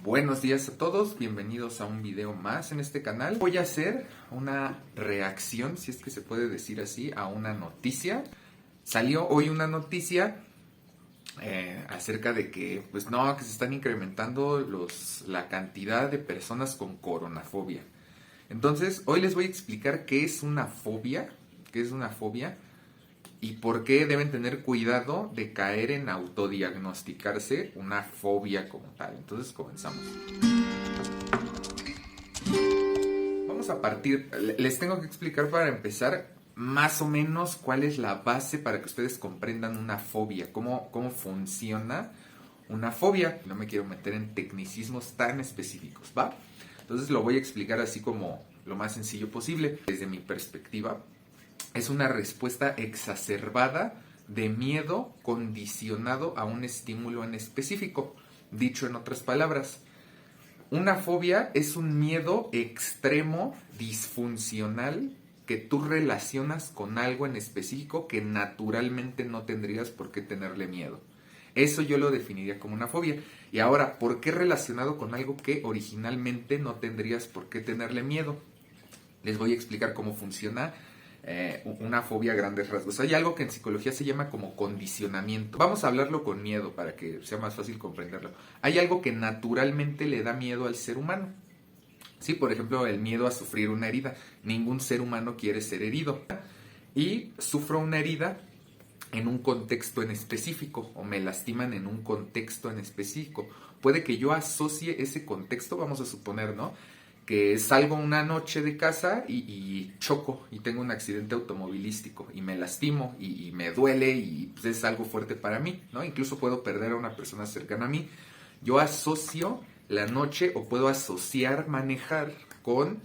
Buenos días a todos, bienvenidos a un video más en este canal. Voy a hacer una reacción, si es que se puede decir así, a una noticia. Salió hoy una noticia acerca de que, que se están incrementando la cantidad de personas con coronafobia. Entonces, hoy les voy a explicar qué es una fobia, y por qué deben tener cuidado de caer en autodiagnosticarse una fobia como tal. Entonces comenzamos. Vamos a partir, les tengo que explicar para empezar más o menos cuál es la base para que ustedes comprendan una fobia, cómo funciona una fobia. No me quiero meter en tecnicismos tan específicos, ¿va? Entonces lo voy a explicar así como lo más sencillo posible. Desde mi perspectiva, es una respuesta exacerbada de miedo condicionado a un estímulo en específico. Dicho en otras palabras, una fobia es un miedo extremo, disfuncional, que tú relacionas con algo en específico que naturalmente no tendrías por qué tenerle miedo. Eso yo lo definiría como una fobia. Y ahora, ¿por qué relacionado con algo que originalmente no tendrías por qué tenerle miedo? Les voy a explicar cómo funciona una fobia a grandes rasgos. Hay algo que en psicología se llama como condicionamiento. Vamos a hablarlo con miedo para que sea más fácil comprenderlo. Hay algo que naturalmente le da miedo al ser humano. Sí, por ejemplo, el miedo a sufrir una herida. Ningún ser humano quiere ser herido. Y sufro una herida en un contexto en específico, o me lastiman en un contexto en específico. Puede que yo asocie ese contexto, vamos a suponer, ¿no?, que salgo una noche de casa y choco y tengo un accidente automovilístico y me lastimo y me duele y pues es algo fuerte para mí, ¿no? Incluso puedo perder a una persona cercana a mí. Yo asocio la noche o puedo asociar manejar con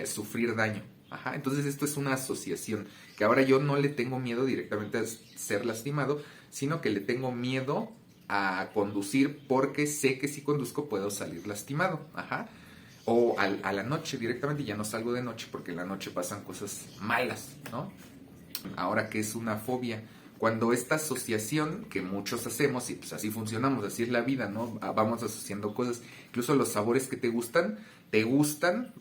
sufrir daño. Ajá, entonces esto es una asociación, que ahora yo no le tengo miedo directamente a ser lastimado, sino que le tengo miedo a conducir porque sé que si conduzco puedo salir lastimado. Ajá. O a la noche directamente, ya no salgo de noche porque en la noche pasan cosas malas, ¿no? Ahora, ¿qué es una fobia? Cuando esta asociación que muchos hacemos, y pues así funcionamos, así es la vida, ¿no? Vamos asociando cosas, incluso los sabores que te gustan,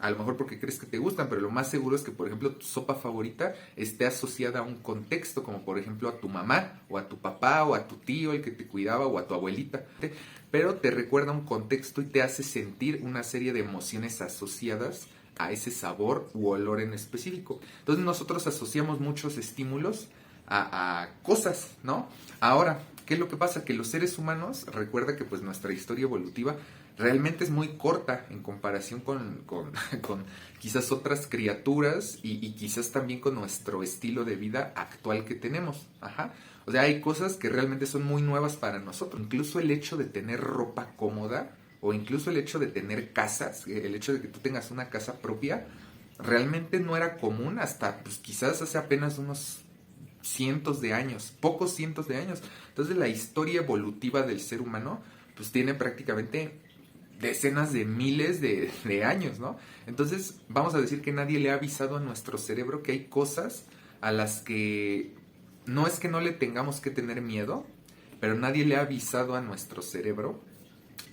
a lo mejor porque crees que te gustan, pero lo más seguro es que, por ejemplo, tu sopa favorita esté asociada a un contexto, como por ejemplo a tu mamá, o a tu papá, o a tu tío, el que te cuidaba, o a tu abuelita, pero te recuerda un contexto y te hace sentir una serie de emociones asociadas a ese sabor u olor en específico. Entonces nosotros asociamos muchos estímulos a cosas, ¿no? Ahora, ¿qué es lo que pasa? Que los seres humanos, recuerda que pues nuestra historia evolutiva realmente es muy corta en comparación con quizás otras criaturas y quizás también con nuestro estilo de vida actual que tenemos. Ajá. O sea, hay cosas que realmente son muy nuevas para nosotros. Incluso el hecho de tener ropa cómoda, o incluso el hecho de tener casas, el hecho de que tú tengas una casa propia, realmente no era común hasta pues quizás hace apenas unos cientos de años, pocos cientos de años. Entonces la historia evolutiva del ser humano pues tiene prácticamente decenas de miles de años, ¿no? Entonces vamos a decir que nadie le ha avisado a nuestro cerebro que hay cosas a las que no es que no le tengamos que tener miedo, pero nadie le ha avisado a nuestro cerebro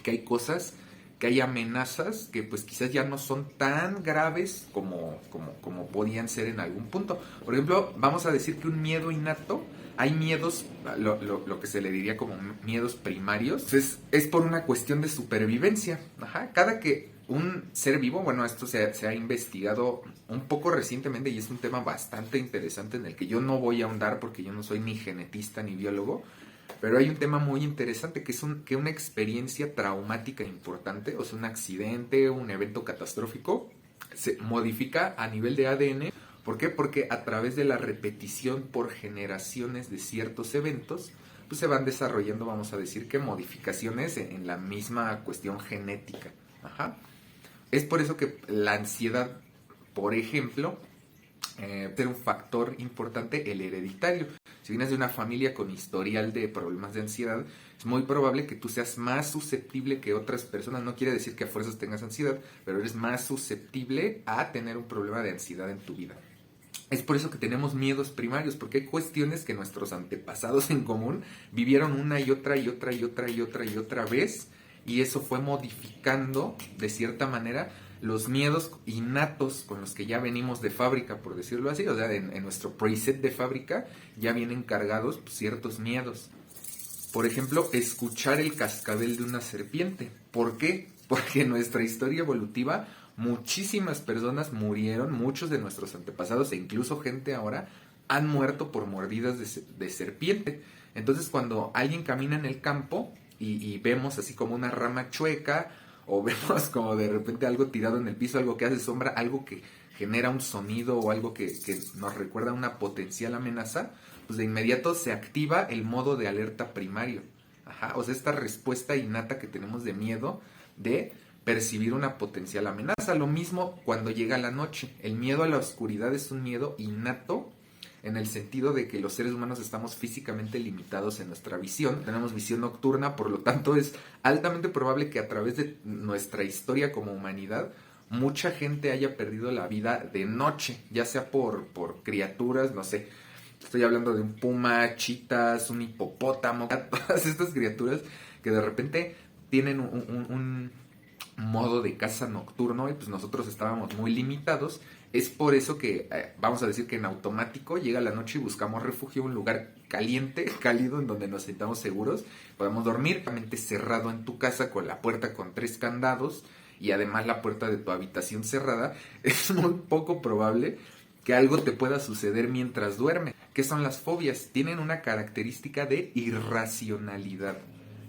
que hay cosas, que hay amenazas que pues quizás ya no son tan graves como podían ser en algún punto. Por ejemplo, vamos a decir que un miedo innato, hay miedos, lo que se le diría como miedos primarios, es por una cuestión de supervivencia. Ajá. Cada que un ser vivo, bueno, esto se ha investigado un poco recientemente y es un tema bastante interesante en el que yo no voy a ahondar porque yo no soy ni genetista ni biólogo, pero hay un tema muy interesante que es que una experiencia traumática importante, o sea, un accidente, un evento catastrófico, se modifica a nivel de ADN. ¿Por qué? Porque a través de la repetición por generaciones de ciertos eventos, pues se van desarrollando, vamos a decir, que modificaciones en la misma cuestión genética. Ajá. Es por eso que la ansiedad, por ejemplo, ser un factor importante el hereditario. Si vienes de una familia con historial de problemas de ansiedad, es muy probable que tú seas más susceptible que otras personas. No quiere decir que a fuerzas tengas ansiedad, pero eres más susceptible a tener un problema de ansiedad en tu vida. Es por eso que tenemos miedos primarios, porque hay cuestiones que nuestros antepasados en común vivieron una y otra y otra y otra y otra y otra vez, y eso fue modificando de cierta manera los miedos innatos con los que ya venimos de fábrica, por decirlo así. O sea, en nuestro preset de fábrica ya vienen cargados pues, ciertos miedos. Por ejemplo, escuchar el cascabel de una serpiente. ¿Por qué? Porque en nuestra historia evolutiva muchísimas personas murieron, muchos de nuestros antepasados e incluso gente ahora han muerto por mordidas de serpiente. Entonces cuando alguien camina en el campo y vemos así como una rama chueca o vemos como de repente algo tirado en el piso, algo que hace sombra, algo que genera un sonido o algo que nos recuerda a una potencial amenaza, pues de inmediato se activa el modo de alerta primario. Ajá, o sea, esta respuesta innata que tenemos de miedo de percibir una potencial amenaza. Lo mismo cuando llega la noche. El miedo a la oscuridad es un miedo innato en el sentido de que los seres humanos estamos físicamente limitados en nuestra visión. Tenemos visión nocturna, por lo tanto es altamente probable que a través de nuestra historia como humanidad mucha gente haya perdido la vida de noche, ya sea por criaturas, no sé, estoy hablando de un puma, chitas, un hipopótamo, todas estas criaturas que de repente tienen un modo de caza nocturno y pues nosotros estábamos muy limitados. Es por eso que vamos a decir que en automático llega la noche y buscamos refugio, un lugar caliente, cálido, en donde nos sintamos seguros, podemos dormir, cerrado en tu casa con la puerta con 3 candados y además la puerta de tu habitación cerrada. Es muy poco probable que algo te pueda suceder mientras duermes. ¿Qué son las fobias? Tienen una característica de irracionalidad.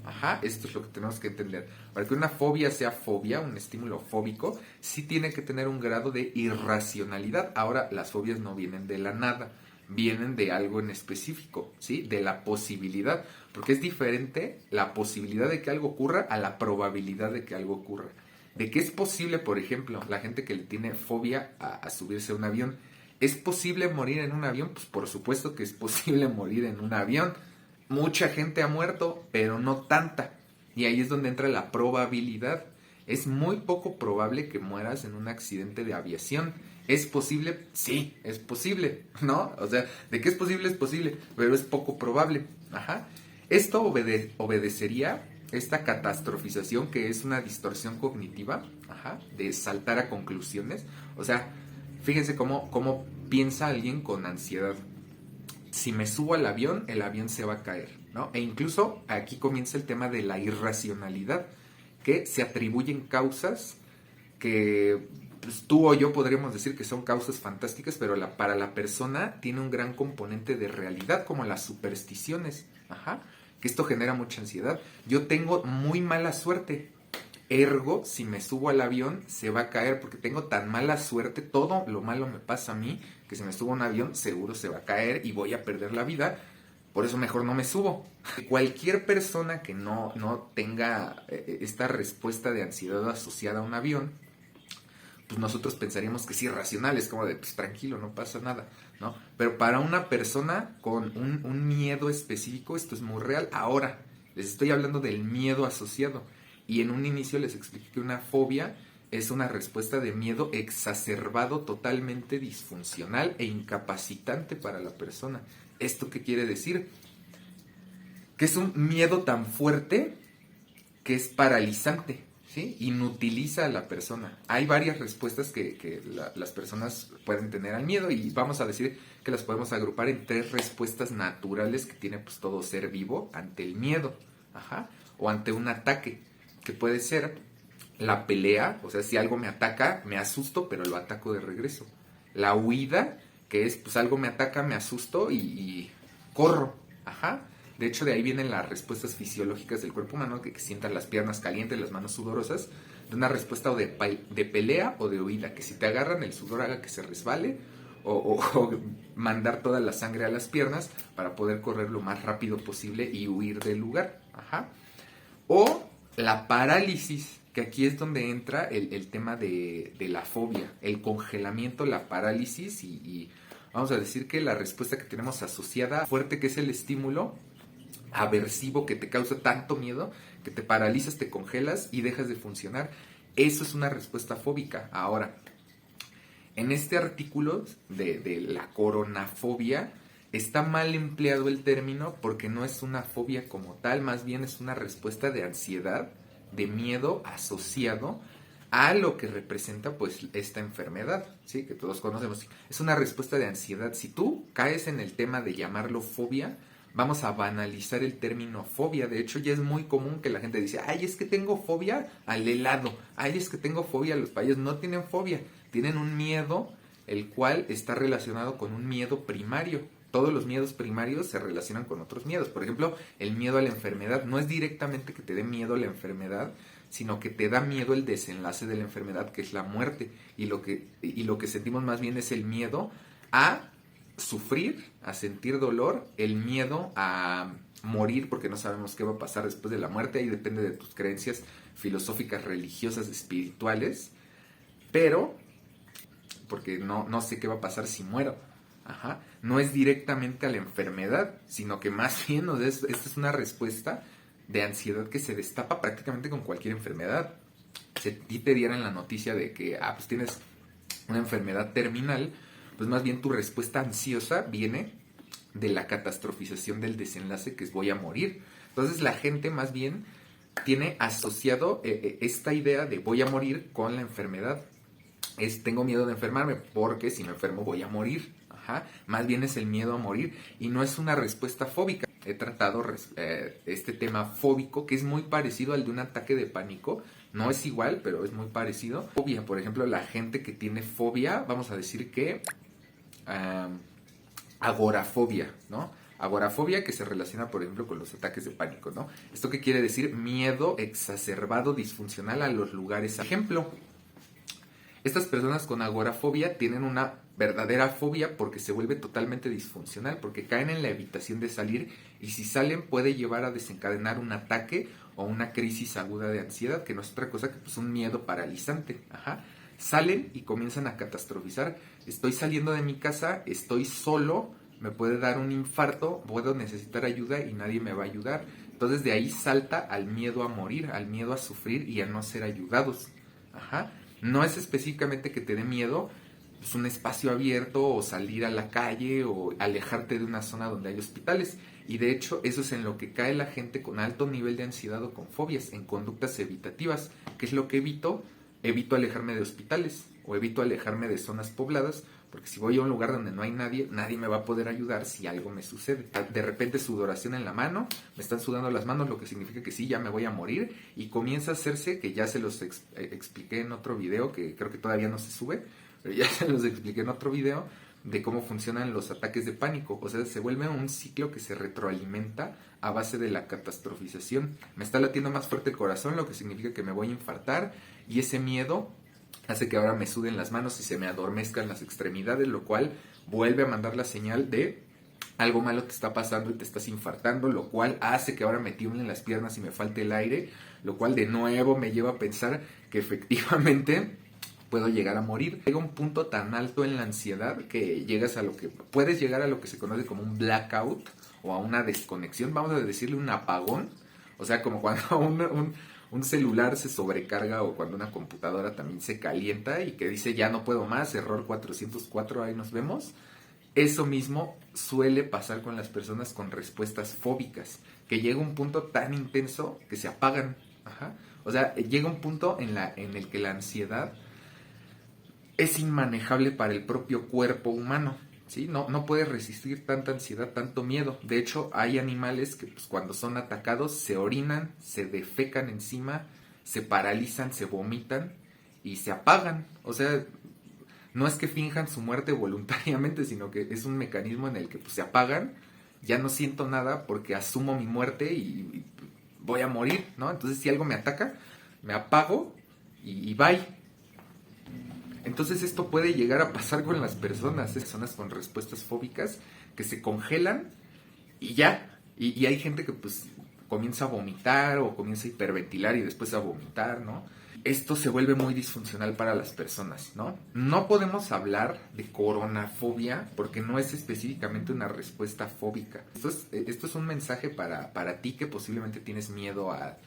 Ajá, esto es lo que tenemos que entender. Para que una fobia sea fobia, un estímulo fóbico, sí tiene que tener un grado de irracionalidad. Ahora, las fobias no vienen de la nada, vienen de algo en específico, ¿sí? De la posibilidad, porque es diferente la posibilidad de que algo ocurra a la probabilidad de que algo ocurra. De que es posible, por ejemplo, la gente que le tiene fobia a subirse a un avión, ¿es posible morir en un avión? Pues por supuesto que es posible morir en un avión. Mucha gente ha muerto, pero no tanta. Y ahí es donde entra la probabilidad. Es muy poco probable que mueras en un accidente de aviación. ¿Es posible? Sí, es posible, ¿no? O sea, de que es posible, pero es poco probable. Ajá. Esto obedecería esta catastrofización, que es una distorsión cognitiva, ajá, de saltar a conclusiones. O sea, fíjense cómo piensa alguien con ansiedad. Si me subo al avión, el avión se va a caer, ¿no? E incluso aquí comienza el tema de la irracionalidad, que se atribuyen causas que pues, tú o yo podríamos decir que son causas fantásticas, pero para la persona tiene un gran componente de realidad, como las supersticiones, ajá, que esto genera mucha ansiedad. Yo tengo muy mala suerte, ergo, si me subo al avión, se va a caer, porque tengo tan mala suerte, todo lo malo me pasa a mí, que si me subo a un avión, seguro se va a caer y voy a perder la vida, por eso mejor no me subo. Cualquier persona que no tenga esta respuesta de ansiedad asociada a un avión, pues nosotros pensaríamos que es irracional, es como de, pues tranquilo, no pasa nada, ¿no? Pero para una persona con un miedo específico, esto es muy real. Ahora, les estoy hablando del miedo asociado. Y en un inicio les expliqué que una fobia es una respuesta de miedo exacerbado, totalmente disfuncional e incapacitante para la persona. ¿Esto qué quiere decir? Que es un miedo tan fuerte que es paralizante, ¿sí? Inutiliza a la persona. Hay varias respuestas que las personas pueden tener al miedo y vamos a decir que las podemos agrupar en 3 respuestas naturales que tiene pues todo ser vivo ante el miedo, ajá, o ante un ataque, que puede ser la pelea, o sea, si algo me ataca, me asusto, pero lo ataco de regreso. La huida, que es, pues algo me ataca, me asusto y corro, ajá. De hecho, de ahí vienen las respuestas fisiológicas del cuerpo humano, que sientan las piernas calientes, las manos sudorosas, de una respuesta o de pelea o de huida, que si te agarran el sudor haga que se resbale, o mandar toda la sangre a las piernas para poder correr lo más rápido posible y huir del lugar, ajá. O la parálisis, que aquí es donde entra el tema de la fobia, el congelamiento, la parálisis y vamos a decir que la respuesta que tenemos asociada fuerte, que es el estímulo aversivo que te causa tanto miedo que te paralizas, te congelas y dejas de funcionar. Eso es una respuesta fóbica. Ahora, en este artículo de la coronafobia está mal empleado el término porque no es una fobia como tal, más bien es una respuesta de ansiedad de miedo asociado a lo que representa pues esta enfermedad, ¿sí? Que todos conocemos. Es una respuesta de ansiedad. Si tú caes en el tema de llamarlo fobia, vamos a banalizar el término fobia. De hecho, ya es muy común que la gente dice, ay, es que tengo fobia al helado, ay, es que tengo fobia a los payasos. No tienen fobia, tienen un miedo, el cual está relacionado con un miedo primario. Todos los miedos primarios se relacionan con otros miedos. Por ejemplo, el miedo a la enfermedad no es directamente que te dé miedo la enfermedad, sino que te da miedo el desenlace de la enfermedad, que es la muerte. Y lo que sentimos más bien es el miedo a sufrir, a sentir dolor, el miedo a morir porque no sabemos qué va a pasar después de la muerte. Ahí depende de tus creencias filosóficas, religiosas, espirituales. Pero, porque no sé qué va a pasar si muero. Ajá. No es directamente a la enfermedad, sino que más bien, o sea, esta es una respuesta de ansiedad que se destapa prácticamente con cualquier enfermedad. Si a ti te dieran la noticia de que pues tienes una enfermedad terminal, pues más bien tu respuesta ansiosa viene de la catastrofización del desenlace, que es voy a morir. Entonces la gente más bien tiene asociado esta idea de voy a morir con la enfermedad. Tengo miedo de enfermarme porque si me enfermo voy a morir. Ajá. Más bien es el miedo a morir y no es una respuesta fóbica. He tratado este tema fóbico, que es muy parecido al de un ataque de pánico. No es igual, pero es muy parecido. Fobia, por ejemplo, la gente que tiene fobia, vamos a decir que agorafobia, ¿no? Agorafobia, que se relaciona, por ejemplo, con los ataques de pánico, ¿no? ¿Esto qué quiere decir? Miedo exacerbado, disfuncional a los lugares. Ejemplo, estas personas con agorafobia tienen una verdadera fobia porque se vuelve totalmente disfuncional, porque caen en la evitación de salir y si salen puede llevar a desencadenar un ataque o una crisis aguda de ansiedad, que no es otra cosa que pues un miedo paralizante. Ajá. Salen y comienzan a catastrofizar. Estoy saliendo de mi casa, estoy solo, me puede dar un infarto, puedo necesitar ayuda y nadie me va a ayudar. Entonces de ahí salta al miedo a morir, al miedo a sufrir y a no ser ayudados. Ajá. No es específicamente que te dé miedo pues, un espacio abierto o salir a la calle o alejarte de una zona donde hay hospitales. Y de hecho eso es en lo que cae la gente con alto nivel de ansiedad o con fobias, en conductas evitativas. ¿Qué es lo que evito? Evito alejarme de hospitales o evito alejarme de zonas pobladas, porque si voy a un lugar donde no hay nadie, nadie me va a poder ayudar si algo me sucede. De repente sudoración en la mano, me están sudando las manos, lo que significa que sí, ya me voy a morir, y comienza a hacerse, que ya se los expliqué en otro video, que creo que todavía no se sube, pero ya se los expliqué en otro video, de cómo funcionan los ataques de pánico. O sea, se vuelve un ciclo que se retroalimenta a base de la catastrofización. Me está latiendo más fuerte el corazón, lo que significa que me voy a infartar, y ese miedo hace que ahora me suden las manos y se me adormezcan las extremidades, lo cual vuelve a mandar la señal de algo malo te está pasando y te estás infartando, lo cual hace que ahora me tiemblen las piernas y me falte el aire, lo cual de nuevo me lleva a pensar que efectivamente puedo llegar a morir. Llega un punto tan alto en la ansiedad que puedes llegar a lo que se conoce como un blackout o a una desconexión, vamos a decirle un apagón, o sea, como cuando un celular se sobrecarga o cuando una computadora también se calienta y que dice ya no puedo más, error 404, ahí nos vemos. Eso mismo suele pasar con las personas con respuestas fóbicas, que llega un punto tan intenso que se apagan. Ajá. O sea, llega un punto en el que la ansiedad es inmanejable para el propio cuerpo humano. ¿Sí? No puede resistir tanta ansiedad, tanto miedo. De hecho, hay animales que pues, cuando son atacados se orinan, se defecan encima, se paralizan, se vomitan y se apagan. O sea, no es que finjan su muerte voluntariamente, sino que es un mecanismo en el que pues, se apagan, ya no siento nada porque asumo mi muerte y voy a morir, ¿no? Entonces, si algo me ataca, me apago y bye. Entonces esto puede llegar a pasar con las personas con respuestas fóbicas que se congelan y ya. Y hay gente que pues comienza a vomitar o comienza a hiperventilar y después a vomitar, ¿no? Esto se vuelve muy disfuncional para las personas, ¿no? No podemos hablar de coronafobia porque no es específicamente una respuesta fóbica. Esto es un mensaje para ti que posiblemente tienes miedo a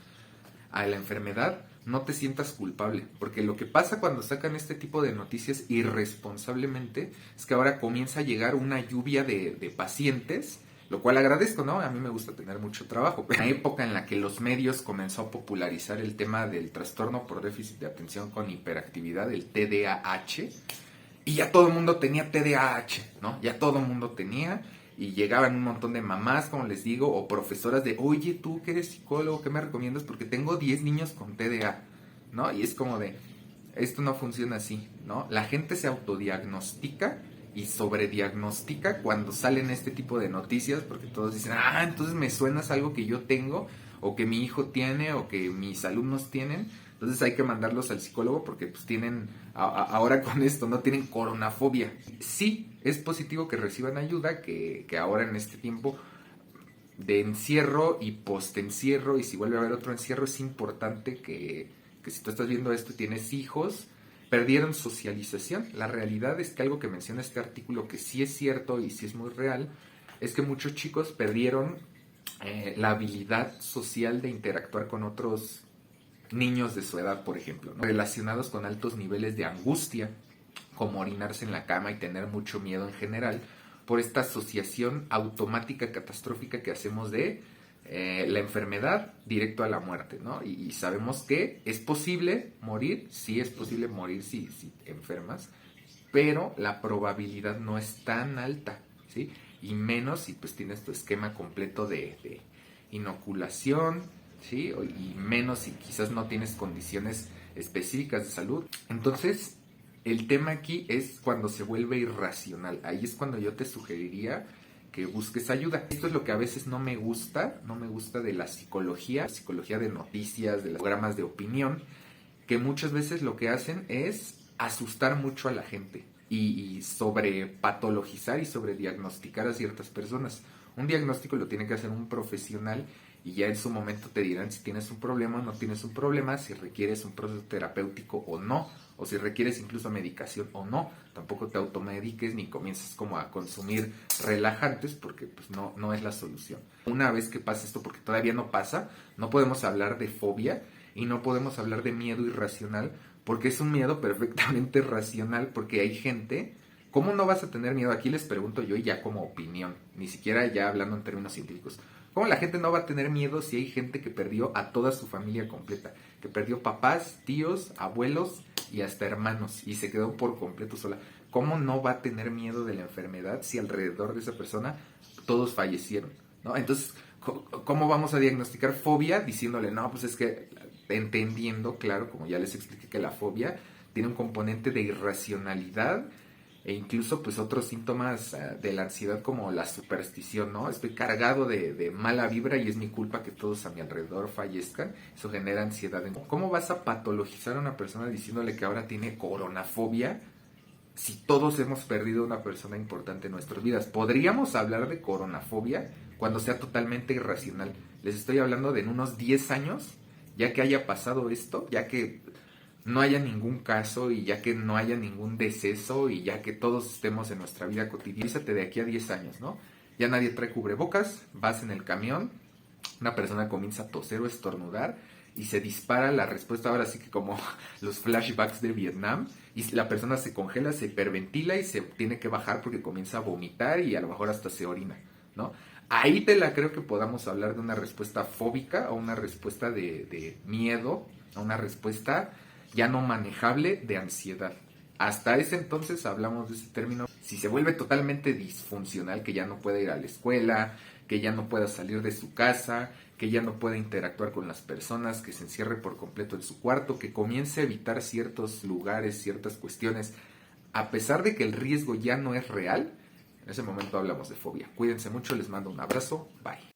la enfermedad. No te sientas culpable, porque lo que pasa cuando sacan este tipo de noticias irresponsablemente es que ahora comienza a llegar una lluvia de pacientes lo cual agradezco, ¿no? A mí me gusta tener mucho trabajo. Pero en la época en la que los medios comenzó a popularizar el tema del trastorno por déficit de atención con hiperactividad, el TDAH, y ya todo el mundo tenía TDAH, ¿no? Ya todo el mundo tenía, y llegaban un montón de mamás, como les digo, o profesoras de, oye, tú que eres psicólogo, ¿qué me recomiendas? Porque tengo 10 niños con TDA, ¿no? Y es como de, esto no funciona así, ¿no? La gente se autodiagnostica y sobrediagnostica cuando salen este tipo de noticias, porque todos dicen, ah, entonces me suena algo que yo tengo, o que mi hijo tiene, o que mis alumnos tienen, entonces hay que mandarlos al psicólogo porque pues tienen, ahora con esto, no tienen coronafobia. Sí, es positivo que reciban ayuda, que ahora en este tiempo de encierro y post-encierro, y si vuelve a haber otro encierro, es importante que si tú estás viendo esto y tienes hijos, perdieron socialización. La realidad es que algo que menciona este artículo, que sí es cierto y sí es muy real, es que muchos chicos perdieron la habilidad social de interactuar con otros niños de su edad, por ejemplo, ¿no? Relacionados con altos niveles de angustia, como orinarse en la cama y tener mucho miedo en general, por esta asociación automática catastrófica que hacemos de la enfermedad directo a la muerte, ¿no? Y sabemos que es posible morir, sí es posible morir si enfermas, pero la probabilidad no es tan alta, ¿sí? Y menos si pues tienes tu esquema completo de inoculación, ¿sí? Y menos si quizás no tienes condiciones específicas de salud. Entonces, el tema aquí es cuando se vuelve irracional. Ahí es cuando yo te sugeriría que busques ayuda. Esto es lo que a veces no me gusta de la psicología de noticias, de los programas de opinión, que muchas veces lo que hacen es asustar mucho a la gente y sobrepatologizar y sobrediagnosticar a ciertas personas. Un diagnóstico lo tiene que hacer un profesional y ya en su momento te dirán si tienes un problema o no tienes un problema, si requieres un proceso terapéutico o no, o si requieres incluso medicación o no. Tampoco te automediques ni comiences como a consumir relajantes porque pues no es la solución. Una vez que pasa esto, porque todavía no pasa, no podemos hablar de fobia y no podemos hablar de miedo irracional porque es un miedo perfectamente racional, porque hay gente. ¿Cómo no vas a tener miedo? Aquí les pregunto yo y ya como opinión, ni siquiera ya hablando en términos científicos. ¿Cómo la gente no va a tener miedo si hay gente que perdió a toda su familia completa? Que perdió papás, tíos, abuelos y hasta hermanos y se quedó por completo sola. ¿Cómo no va a tener miedo de la enfermedad si alrededor de esa persona todos fallecieron? ¿No? Entonces, ¿cómo vamos a diagnosticar fobia diciéndole, no, pues es que entendiendo, claro, como ya les expliqué, que la fobia tiene un componente de irracionalidad e incluso pues otros síntomas de la ansiedad como la superstición, ¿no? Estoy cargado de mala vibra y es mi culpa que todos a mi alrededor fallezcan. Eso genera ansiedad. ¿Cómo vas a patologizar a una persona diciéndole que ahora tiene coronafobia si todos hemos perdido una persona importante en nuestras vidas? Podríamos hablar de coronafobia cuando sea totalmente irracional. Les estoy hablando de en unos 10 años, ya que haya pasado esto, ya que no haya ningún caso y ya que no haya ningún deceso y ya que todos estemos en nuestra vida cotidiana. Piénsate de aquí a 10 años, ¿no? Ya nadie trae cubrebocas, vas en el camión, una persona comienza a toser o estornudar y se dispara la respuesta, ahora sí que como los flashbacks de Vietnam, y la persona se congela, se hiperventila y se tiene que bajar porque comienza a vomitar y a lo mejor hasta se orina, ¿no? Ahí te la creo que podamos hablar de una respuesta fóbica o una respuesta de miedo, a una respuesta ya no manejable de ansiedad. Hasta ese entonces hablamos de ese término. Si se vuelve totalmente disfuncional, que ya no puede ir a la escuela, que ya no pueda salir de su casa, que ya no pueda interactuar con las personas, que se encierre por completo en su cuarto, que comience a evitar ciertos lugares, ciertas cuestiones, a pesar de que el riesgo ya no es real, en ese momento hablamos de fobia. Cuídense mucho, les mando un abrazo, bye.